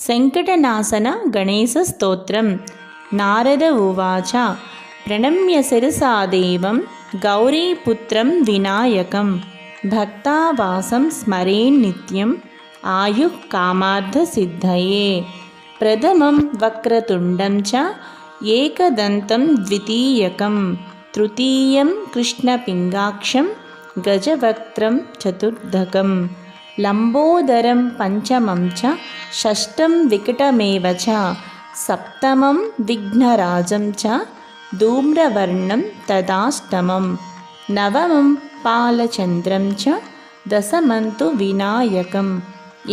संकटनाशन गणेशस्तोत्रम्। नारद उवाच प्रणम्य शिरसा देवं गौरीपुत्रं विनायकं भक्तावासं स्मरेन् नित्यम् आयुः कामार्थसिद्धये। प्रथमं वक्रतुण्डं च एकदन्तं द्वितीयकं तृतीयं कृष्णपिङ्गाक्षं गजवक्त्रं चतुर्धकं लम्बोदरं पंचमं च षष्ठं विकटमेव च सप्तमं विघ्नराजं च धूम्रवर्णं तदाष्टमं नवमं पालचन्द्रं च दशमं तु विनायकम्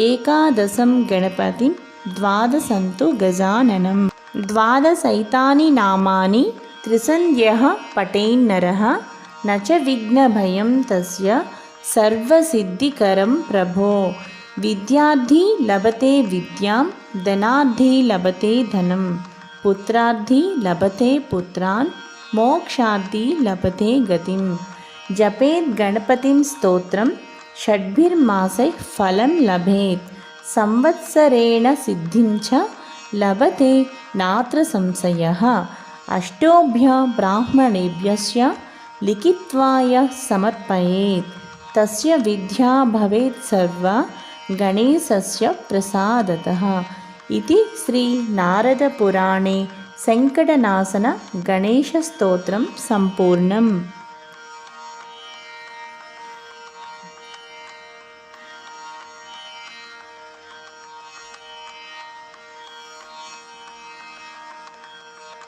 एकादशं गणपतिं द्वादशं तु गजाननं। द्वादशैतानि नामानि त्रिसन्ध्यः पठेन्नरः न च विघ्नभयं तस्य सर्वसिद्धिकरं प्रभो। विद्यार्थी लभते विद्यां धनार्थी लभते धनं पुत्रार्थी लभते पुत्रान् मोक्षार्थी लभते गतिं। जपेत् गणपतिं स्तोत्रं षड्भिर्मासैः फलं लभेत् संवत्सरेण सिद्धिं च लभते नात्र संशयः। अष्टोभ्य ब्राह्मणेभ्यश्च लिखित्वा यः समर्पयेत् तस्य विद्या भवेत् सर्वा गणेशस्य प्रसादतः। इति श्री नारदपुराणे संकटनाशन गणेशस्तोत्रं सम्पूर्णम्।